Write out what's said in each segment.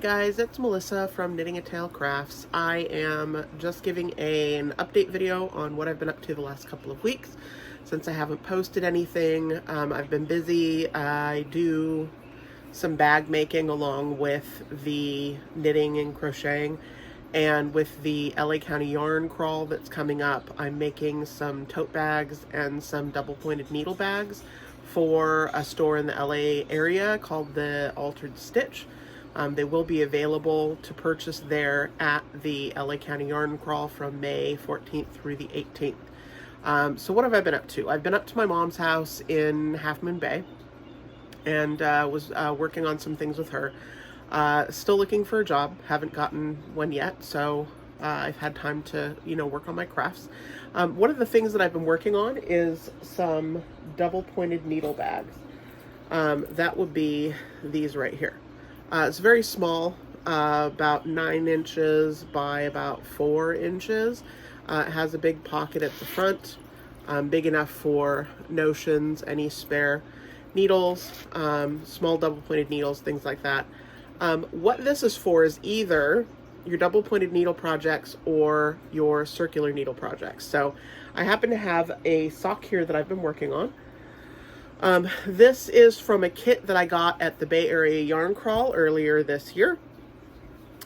Guys, it's Melissa from Knitting a Tale Crafts. I am just giving an update video on what I've been up to the last couple of weeks since I haven't posted anything. I've been busy. I do some bag making along with the knitting and crocheting, and with the LA County yarn crawl that's coming up, I'm making some tote bags and some double pointed needle bags for a store in the LA area called the Altered Stitch. They will be available to purchase there at the LA County Yarn Crawl from May 14th through the 18th. So what have I been up to? I've been up to my mom's house in Half Moon Bay and was working on some things with her. Still looking for a job. Haven't gotten one yet, so I've had time to, work on my crafts. One of the things that I've been working on is some double pointed needle bags. That would be these right here. It's very small, about 9 inches by about 4 inches. It has a big pocket at the front, big enough for notions, any spare needles, small double pointed needles, things like that. What this is for is either your double pointed needle projects or your circular needle projects. So I happen to have a sock here that I've been working on. This is from a kit that I got at the Bay Area Yarn Crawl earlier this year.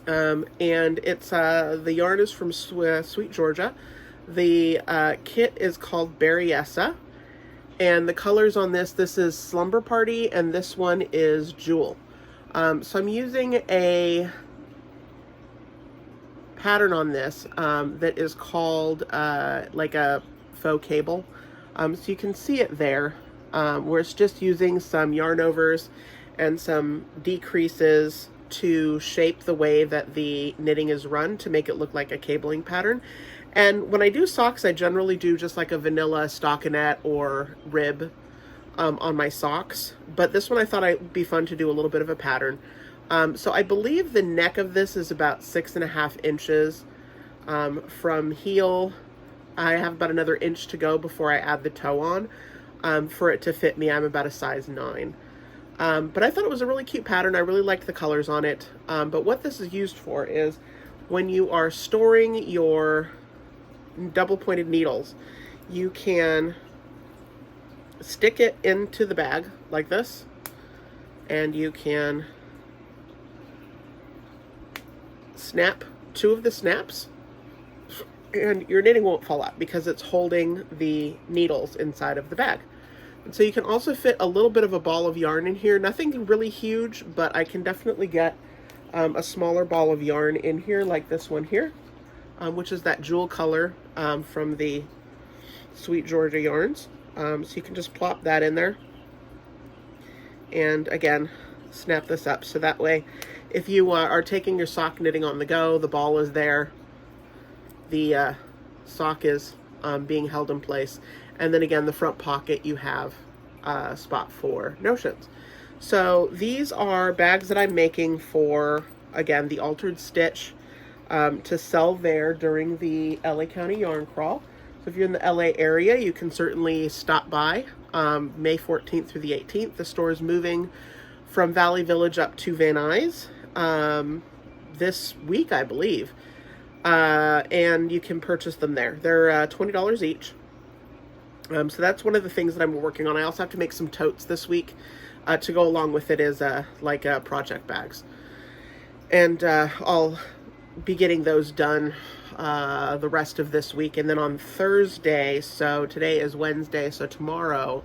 And it's, the yarn is from Sweet Georgia. The kit is called Berryessa. And the colors on this is Slumber Party, and this one is Jewel. So I'm using a pattern on this that is called like a faux cable. So you can see it there. Where it's just using some yarn overs and some decreases to shape the way that the knitting is run to make it look like a cabling pattern. And when I do socks, I generally do just like a vanilla stockinette or rib on my socks. But this one I thought it would be fun to do a little bit of a pattern. So I believe the neck of this is about 6.5 inches from heel. I have about another inch to go before I add the toe on. For it to fit me. I'm about a size 9. But I thought it was a really cute pattern. I really liked the colors on it. But what this is used for is when you are storing your double pointed needles, you can stick it into the bag like this, and you can snap 2 of the snaps, and your knitting won't fall out because it's holding the needles inside of the bag. And so you can also fit a little bit of a ball of yarn in here. Nothing really huge, but I can definitely get a smaller ball of yarn in here like this one here, which is that jewel color from the Sweet Georgia yarns. So you can just plop that in there. And again, snap this up. So that way, if you are taking your sock knitting on the go, the ball is there. The sock is being held in place. And then again, the front pocket, you have a spot for notions. So these are bags that I'm making for, again, the Altered Stitch to sell there during the LA County Yarn Crawl. So if you're in the LA area, you can certainly stop by May 14th through the 18th. The store is moving from Valley Village up to Van Nuys this week, I believe. And you can purchase them there. They're $20 each. So that's one of the things that I'm working on. I also have to make some totes this week to go along with it as project bags. And I'll be getting those done the rest of this week. And then on Thursday, so today is Wednesday, so tomorrow,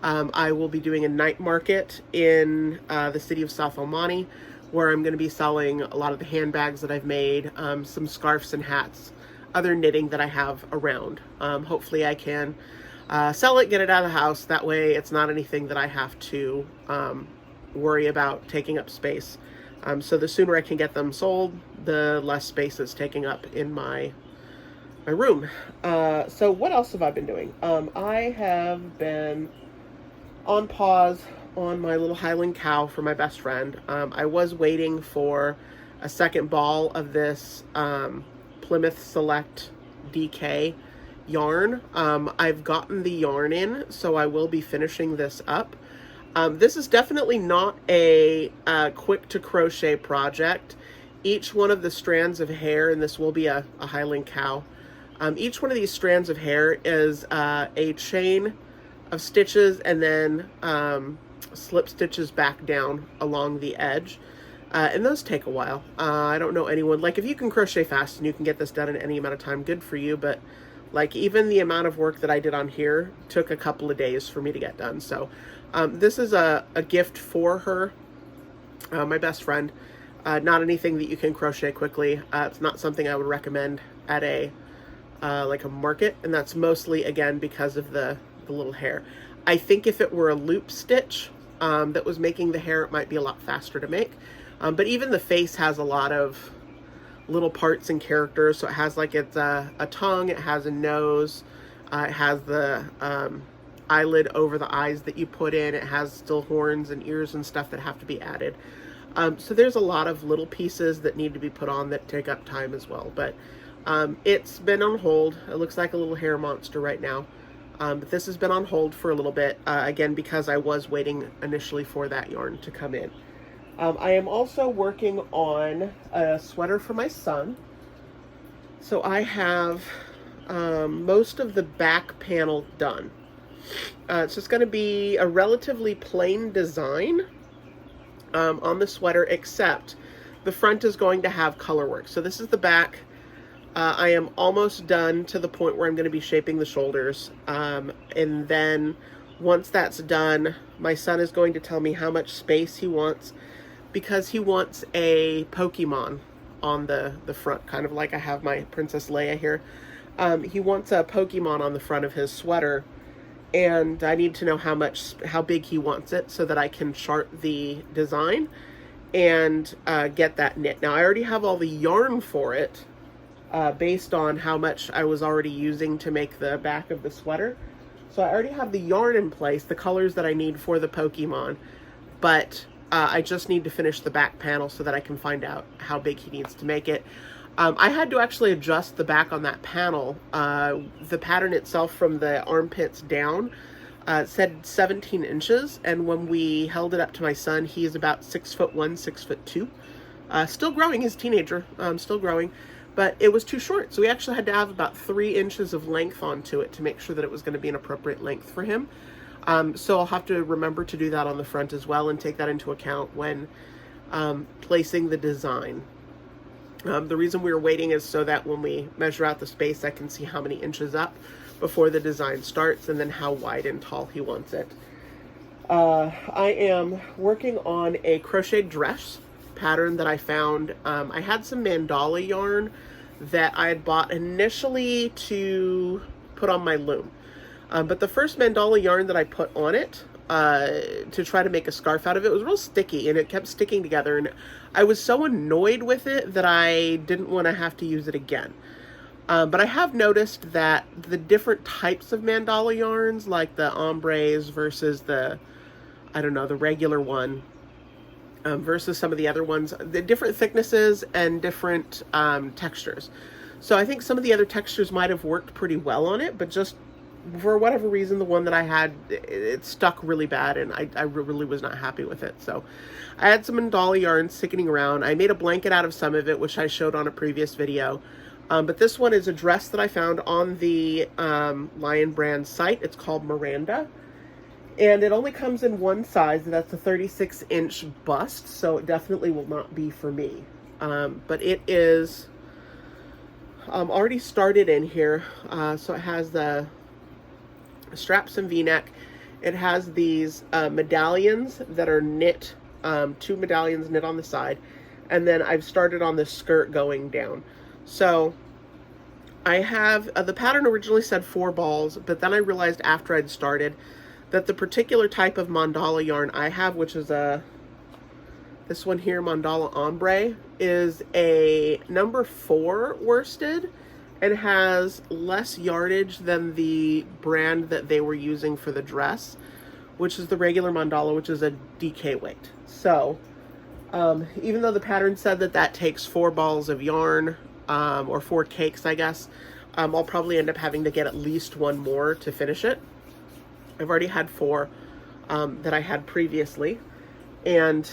I will be doing a night market in the city of South El Monte, where I'm going to be selling a lot of the handbags that I've made, some scarves and hats, other knitting that I have around. Hopefully I can sell it, get it out of the house. That way it's not anything that I have to worry about taking up space. So the sooner I can get them sold, the less space it's taking up in my room. So what else have I been doing? I have been on pause on my little Highland cow for my best friend. I was waiting for a second ball of this Plymouth Select DK yarn. I've gotten the yarn in, so I will be finishing this up. This is definitely not a quick to crochet project. Each one of the strands of hair, and this will be a Highland cow, each one of these strands of hair is a chain of stitches and then slip stitches back down along the edge. And those take a while. I don't know anyone, like if you can crochet fast and you can get this done in any amount of time, good for you. But like even the amount of work that I did on here took a couple of days for me to get done. So this is a gift for her, my best friend. Not anything that you can crochet quickly. It's not something I would recommend at a like a market, and that's mostly again because of the little hair. I think if it were a loop stitch that was making the hair, it might be a lot faster to make. But even the face has a lot of little parts and characters. So it has like it's a tongue, it has a nose, it has the eyelid over the eyes that you put in, it has still horns and ears and stuff that have to be added. So there's a lot of little pieces that need to be put on that take up time as well. But it's been on hold. It looks like a little hair monster right now. But this has been on hold for a little bit, again, because I was waiting initially for that yarn to come in. I am also working on a sweater for my son. So I have most of the back panel done. It's just going to be a relatively plain design on the sweater, except the front is going to have color work. So this is the back. I am almost done to the point where I'm going to be shaping the shoulders. And then once that's done, my son is going to tell me how much space he wants, because he wants a Pokemon on the front, kind of like I have my Princess Leia here. He wants a Pokemon on the front of his sweater, and I need to know how big he wants it so that I can chart the design and get that knit. Now I already have all the yarn for it, based on how much I was already using to make the back of the sweater. So I already have the yarn in place, the colors that I need for the Pokemon, but I just need to finish the back panel so that I can find out how big he needs to make it. I had to actually adjust the back on that panel. The pattern itself from the armpits down said 17 inches, and when we held it up to my son, he is about 6'1", 6'2". Still growing, he's a teenager, still growing. But it was too short, so we actually had to have about 3 inches of length onto it to make sure that it was going to be an appropriate length for him. So I'll have to remember to do that on the front as well and take that into account when placing the design. The reason we were waiting is so that when we measure out the space, I can see how many inches up before the design starts and then how wide and tall he wants it. I am working on a crocheted dress pattern that I found. I had some mandala yarn that I had bought initially to put on my loom. But the first mandala yarn that I put on it to try to make a scarf out of it was real sticky, and it kept sticking together, and I was so annoyed with it that I didn't want to have to use it again. But I have noticed that the different types of mandala yarns, like the ombres versus the, I don't know, the regular one, versus some of the other ones, the different thicknesses and different textures. So I think some of the other textures might have worked pretty well on it, but just for whatever reason, the one that I had, it stuck really bad, and I really was not happy with it. So I had some mandala yarn sticking around. I made a blanket out of some of it, which I showed on a previous video. But this one is a dress that I found on the Lion Brand site. It's called Miranda. And it only comes in one size, and that's a 36-inch bust, so it definitely will not be for me. But it is already started in here. So it has the straps and V-neck. It has these medallions that are knit, 2 medallions knit on the side. And then I've started on the skirt going down. So I have, the pattern originally said 4 balls, but then I realized after I'd started that the particular type of mandala yarn I have, which is this one here, Mandala Ombre, is a number 4 worsted and has less yardage than the brand that they were using for the dress, which is the regular mandala, which is a DK weight. So even though the pattern said that takes 4 balls of yarn, or 4 cakes, I guess, I'll probably end up having to get at least 1 more to finish it. I've already had 4. that I had previously. And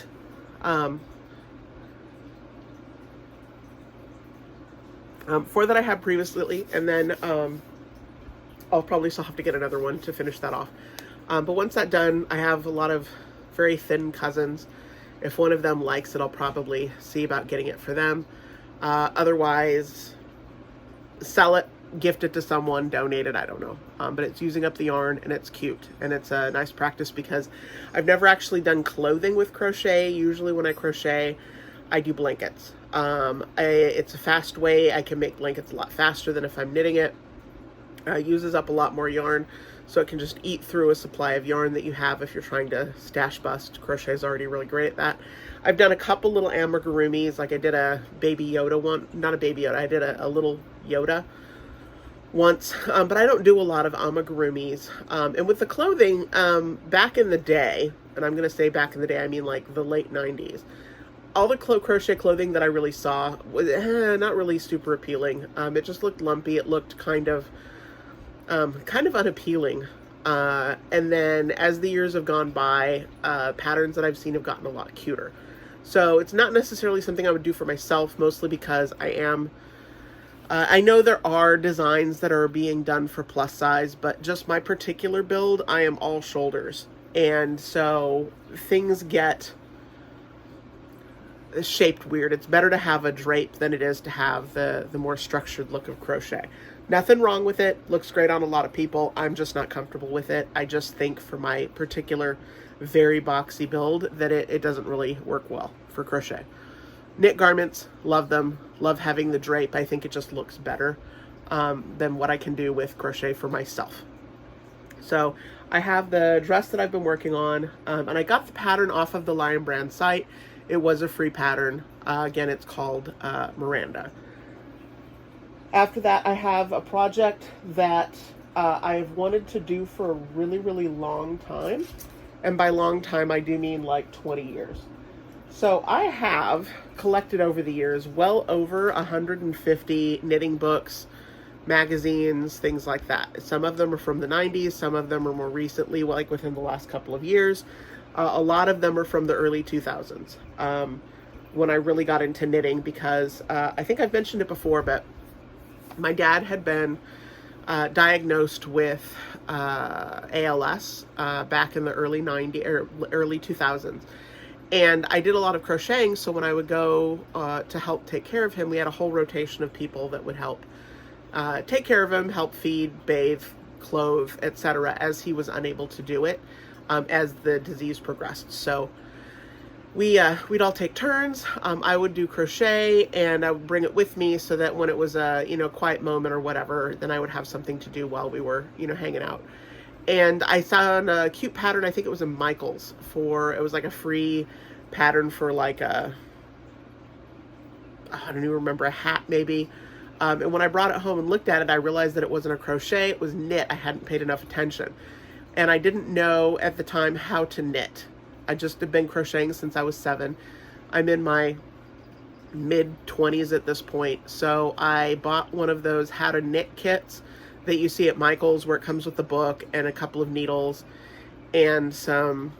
four that I had previously, and then I'll probably still have to get another one to finish that off. But once that's done, I have a lot of very thin cousins. If one of them likes it, I'll probably see about getting it for them. Otherwise, sell it, gift it to someone, donate it, I don't know. But it's using up the yarn, and it's cute. And it's a nice practice because I've never actually done clothing with crochet. Usually when I crochet, I do blankets. It's a fast way. I can make blankets a lot faster than if I'm knitting it. Uses up a lot more yarn, so it can just eat through a supply of yarn that you have if you're trying to stash bust. Crochet is already really great at that. I've done a couple little amigurumis, like I did a baby Yoda one, not a baby Yoda, I did a little Yoda once, but I don't do a lot of amigurumis. And with the clothing, back in the day, and I'm going to say back in the day, I mean like the late 90s, all the crochet clothing that I really saw was not really super appealing. It just looked lumpy. It looked kind of unappealing. And then as the years have gone by, patterns that I've seen have gotten a lot cuter. So it's not necessarily something I would do for myself, mostly because I know there are designs that are being done for plus size, but just my particular build, I am all shoulders. And so things get shaped weird. It's better to have a drape than it is to have the more structured look of crochet. Nothing wrong with it. Looks great on a lot of people. I'm just not comfortable with it. I just think for my particular very boxy build that it doesn't really work well for crochet. Knit garments, love them. Love having the drape. I think it just looks better than what I can do with crochet for myself. So I have the dress that I've been working on, and I got the pattern off of the Lion Brand site. It was a free pattern. Again, it's called Miranda. After that, I have a project that I've wanted to do for a really, really long time. And by long time, I do mean like 20 years. So I have collected over the years well over 150 knitting books, magazines, things like that. Some of them are from the 90s. Some of them are more recently, like within the last couple of years. A lot of them are from the early 2000s, when I really got into knitting, because I think I've mentioned it before, but my dad had been diagnosed with ALS back in the early 90s or early 2000s. And I did a lot of crocheting, so when I would go to help take care of him, we had a whole rotation of people that would help take care of him, help feed, bathe, clothe, etc., as he was unable to do it. As the disease progressed. So we'd all take turns. I would do crochet, and I would bring it with me so that when it was a quiet moment or whatever, then I would have something to do while we were hanging out. And I found a cute pattern. I think it was in Michaels it was like a free pattern for like I don't even remember, a hat maybe. And when I brought it home and looked at it, I realized that it wasn't a crochet, it was knit. I hadn't paid enough attention. And I didn't know at the time how to knit. I just had been crocheting since I was 7. I'm in my mid-20s at this point. So I bought one of those how to knit kits that you see at Michael's, where it comes with the book and a couple of needles and some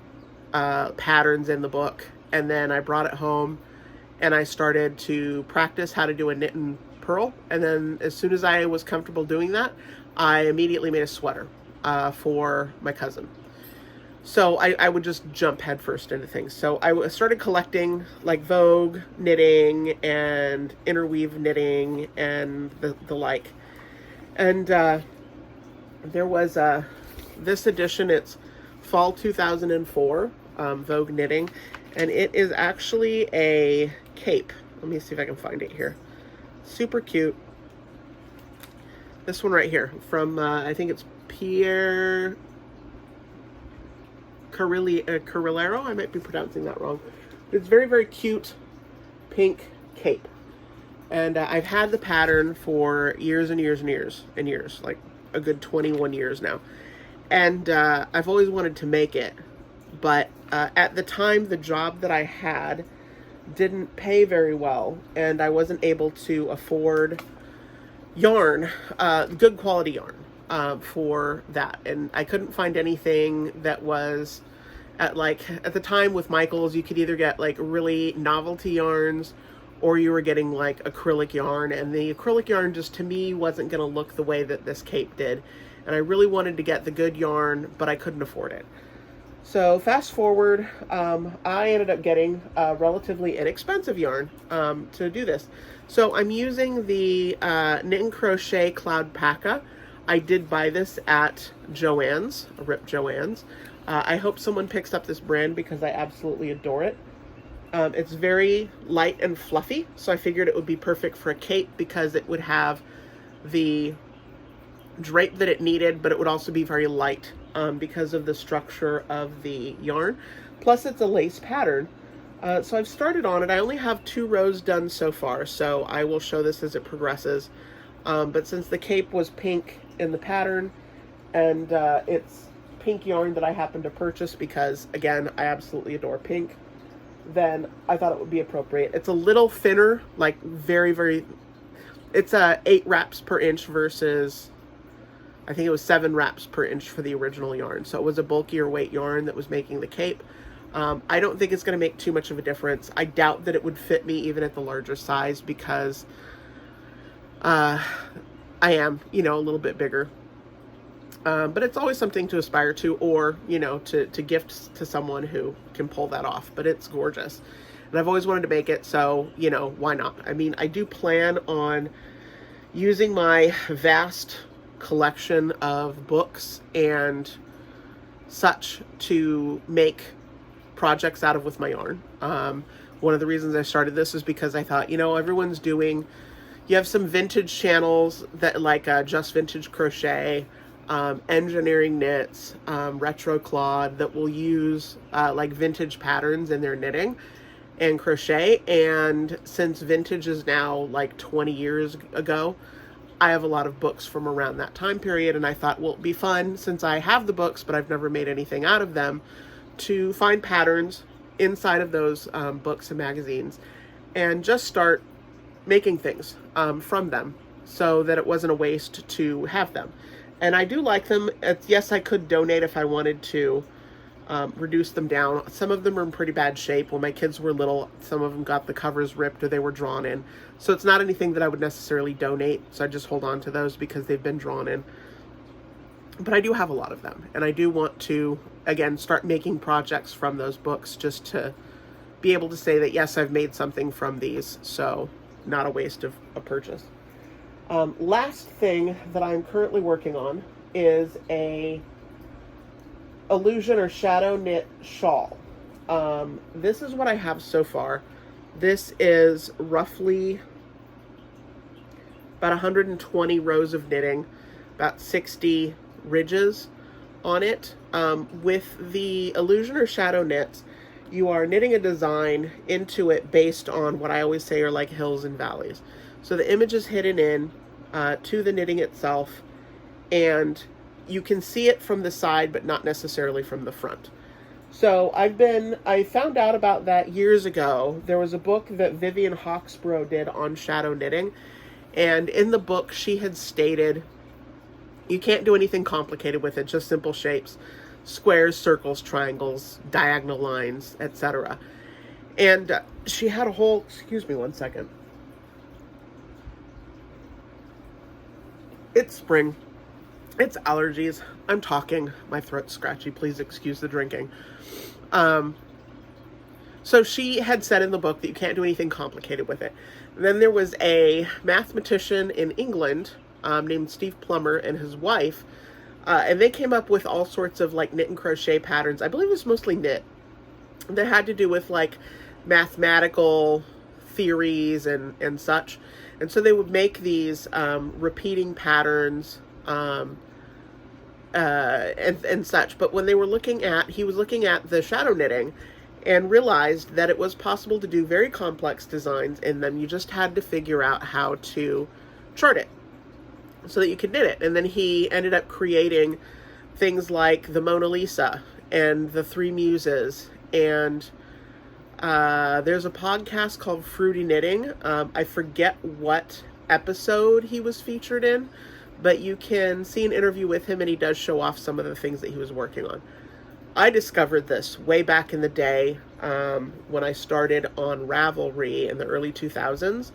patterns in the book. And then I brought it home and I started to practice how to do a knit and purl. And then as soon as I was comfortable doing that, I immediately made a sweater for my cousin. So I would just jump headfirst into things. So I started collecting like Vogue knitting and interweave knitting and the like. And there was this edition, it's fall 2004, Vogue knitting, and it is actually a cape. Let me see if I can find it here. Super cute. This one right here from, I think it's Pierre Carrilero. I might be pronouncing that wrong. It's very, very cute pink cape. And I've had the pattern for years and years and years and years, like a good 21 years now. And I've always wanted to make it. But at the time, the job that I had didn't pay very well. And I wasn't able to afford yarn, good quality yarn for that. And I couldn't find anything that was At the time with Michaels, you could either get like really novelty yarns, or you were getting like acrylic yarn, and the acrylic yarn just to me wasn't going to look the way that this cape did, and I really wanted to get the good yarn, but I couldn't afford it. So fast forward, I ended up getting a relatively inexpensive yarn to do this. So I'm using the Knit and Crochet Cloudpaca. I did buy this at Joann's, Rip Joann's. I hope someone picks up this brand because I absolutely adore it. It's very light and fluffy, so I figured it would be perfect for a cape because it would have the drape that it needed, but it would also be very light because of the structure of the yarn. Plus it's a lace pattern. So I've started on it. I only have 2 rows done so far, so I will show this as it progresses. But since the cape was pink in the pattern, and it's pink yarn that I happened to purchase because, again, I absolutely adore pink, then I thought it would be appropriate. It's a little thinner, like very, it's 8 wraps per inch versus, I think it was 7 wraps per inch for the original yarn. So it was a bulkier weight yarn that was making the cape. I don't think it's going to make too much of a difference. I doubt that it would fit me even at the larger size because I am, a little bit bigger. But it's always something to aspire to, or, to gift to someone who can pull that off. But it's gorgeous. And I've always wanted to make it, so, why not? I mean, I do plan on using my vast collection of books and such to make projects out of with my yarn. One of the reasons I started this is because I thought, everyone's doing, you have some vintage channels that like Just Vintage Crochet, Engineering Knits, Retro Claude, that will use like vintage patterns in their knitting and crochet. And since vintage is now like 20 years ago, I have a lot of books from around that time period, and I thought, well, it'd be fun, since I have the books but I've never made anything out of them, to find patterns inside of those books and magazines and just start making things from them, so that it wasn't a waste to have them. And I do like them. Yes, I could donate if I wanted to reduce them down. Some of them are in pretty bad shape. When my kids were little, some of them got the covers ripped or they were drawn in. So it's not anything that I would necessarily donate. So I just hold on to those because they've been drawn in. But I do have a lot of them. And I do want to, again, start making projects from those books just to be able to say that, yes, I've made something from these. So not a waste of a purchase. Last thing that I'm currently working on is a illusion or shadow knit shawl. This is what I have so far. This is roughly about 120 rows of knitting, about 60 ridges on it. With the illusion or shadow knits, you are knitting a design into it based on what I always say are like hills and valleys. So the image is hidden in to the knitting itself, and you can see it from the side, but not necessarily from the front. So I found out about that years ago. There was a book that Vivian Hawksborough did on shadow knitting, and in the book she had stated you can't do anything complicated with it, just simple shapes, squares, circles, triangles, diagonal lines, etc. And she had a whole, excuse me one second. It's spring. It's allergies. I'm talking. My throat's scratchy. Please excuse the drinking. So she had said in the book that you can't do anything complicated with it. And then there was a mathematician in England named Steve Plummer and his wife, and they came up with all sorts of like knit and crochet patterns. I believe it was mostly knit that had to do with like mathematical theories and such. And so they would make these repeating patterns and such. But when they were he was looking at the shadow knitting and realized that it was possible to do very complex designs in them. You just had to figure out how to chart it so that you could knit it. And then he ended up creating things like the Mona Lisa and the Three Muses. And there's a podcast called Fruity Knitting. I forget what episode he was featured in, but you can see an interview with him, and he does show off some of the things that he was working on. I discovered this way back in the day when I started on Ravelry in the early 2000s,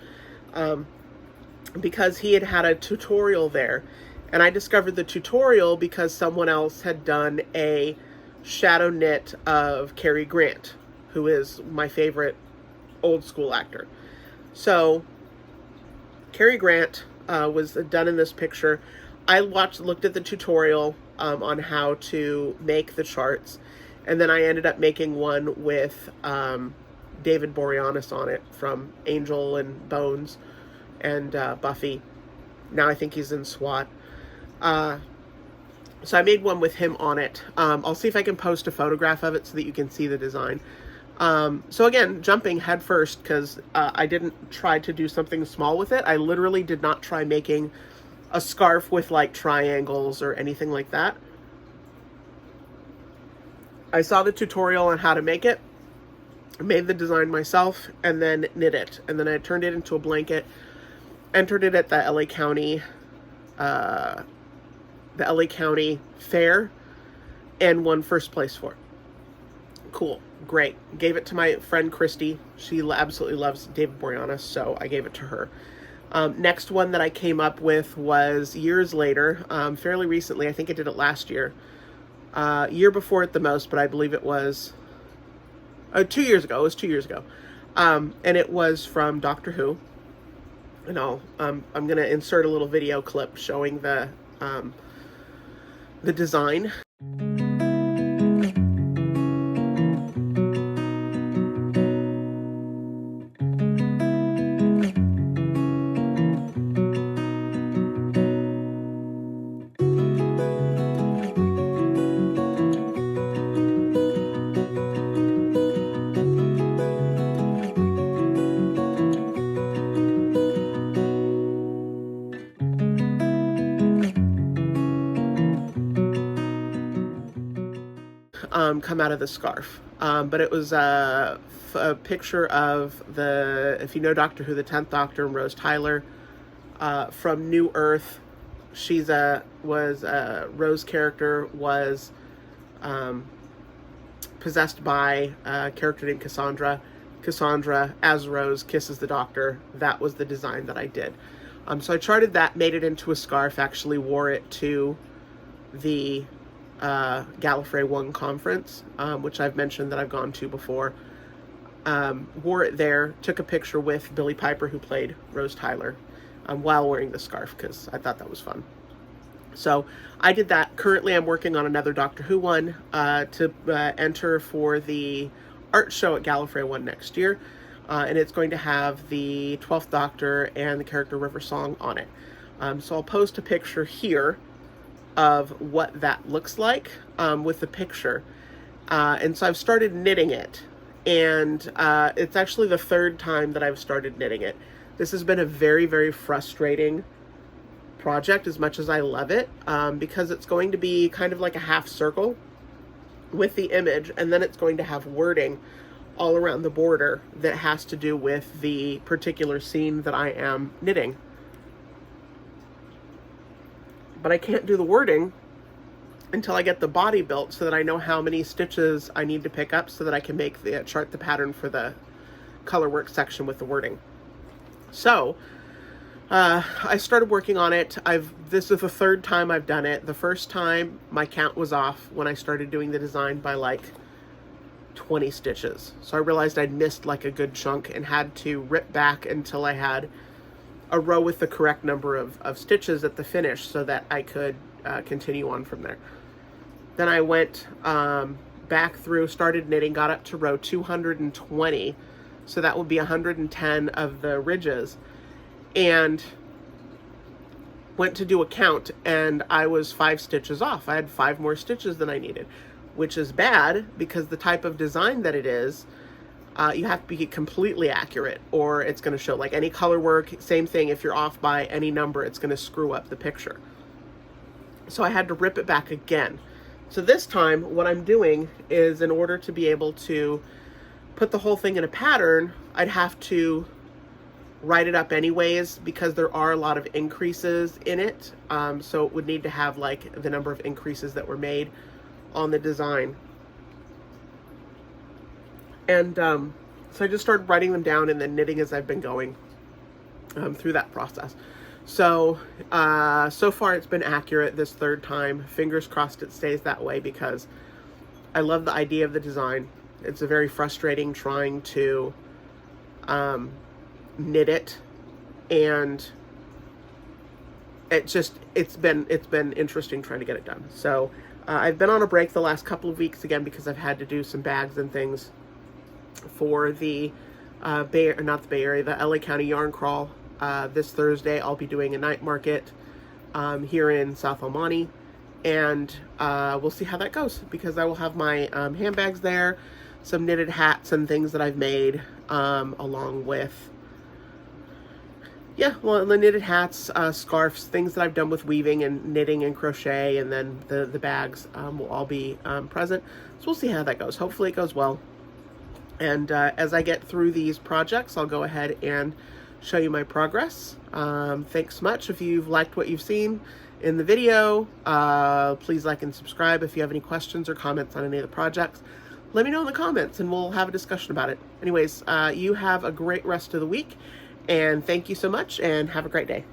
because he had a tutorial there. And I discovered the tutorial because someone else had done a shadow knit of Cary Grant, who is my favorite old school actor. So Cary Grant was done in this picture. I looked at the tutorial on how to make the charts, and then I ended up making one with David Boreanaz on it from Angel and Bones and Buffy. Now I think he's in SWAT. So I made one with him on it. I'll see if I can post a photograph of it so that you can see the design. So again, jumping head first, because I didn't try to do something small with it. I literally did not try making a scarf with like triangles or anything like that. I saw the tutorial on how to make it, made the design myself, and then knit it. And then I turned it into a blanket, entered it at the LA County Fair, and won first place for it. Cool. Great. Gave it to my friend Christy. She absolutely loves David Boreanaz, so I gave it to her. Next one that I came up with was years later, fairly recently. I think I did it last year. Year before at the most, but I believe it was 2 years ago. It was 2 years ago. And it was from Doctor Who. And I'm going to insert a little video clip showing the design. Come out of the scarf. But it was a picture of if you know Doctor Who, the 10th Doctor, and Rose Tyler from New Earth. Rose character was possessed by a character named Cassandra. Cassandra, as Rose, kisses the Doctor. That was the design that I did. So I charted that, made it into a scarf, actually wore it to the Gallifrey 1 conference, which I've mentioned that I've gone to before. Wore it there, took a picture with Billie Piper, who played Rose Tyler, while wearing the scarf, because I thought that was fun. So I did that. Currently I'm working on another Doctor Who one to enter for the art show at Gallifrey 1 next year, and it's going to have the 12th Doctor and the character River Song on it. So I'll post a picture here of what that looks like with the picture. And so I've started knitting it, and it's actually the third time that I've started knitting it. This has been a very, very frustrating project, as much as I love it, because it's going to be kind of like a half circle with the image, and then it's going to have wording all around the border that has to do with the particular scene that I am knitting. But I can't do the wording until I get the body built, so that I know how many stitches I need to pick up, so that I can make chart the pattern for the color work section with the wording. So I started working on it. This is the third time I've done it. The first time my count was off when I started doing the design by like 20 stitches. So I realized I'd missed like a good chunk and had to rip back until I had a row with the correct number of stitches at the finish, so that I could continue on from there. Then I went back through, started knitting, got up to row 220, so that would be 110 of the ridges, and went to do a count, and I was 5 stitches off. I had 5 more stitches than I needed, which is bad, because the type of design that it is, you have to be completely accurate, or it's going to show. Like any color work, same thing, if you're off by any number, it's going to screw up the picture. So I had to rip it back again. So this time, what I'm doing is, in order to be able to put the whole thing in a pattern, I'd have to write it up anyways, because there are a lot of increases in it. So it would need to have like the number of increases that were made on the design. And so I just started writing them down and then knitting as I've been going through that process. So, so far it's been accurate this third time. Fingers crossed it stays that way, because I love the idea of the design. It's a very frustrating trying to knit it, and it's been interesting trying to get it done. So I've been on a break the last couple of weeks again because I've had to do some bags and things for the not the Bay Area, the LA County Yarn Crawl. This Thursday I'll be doing a night market here in South El Monte, and we'll see how that goes, because I will have my handbags there, some knitted hats and things that I've made, along with, yeah, well, the knitted hats, scarves, things that I've done with weaving and knitting and crochet, and then the bags will all be present. So we'll see how that goes. Hopefully it goes well. And as I get through these projects, I'll go ahead and show you my progress. Thanks much. If you've liked what you've seen in the video, please like and subscribe. If you have any questions or comments on any of the projects, let me know in the comments and we'll have a discussion about it. Anyways, you have a great rest of the week, and thank you so much, and have a great day.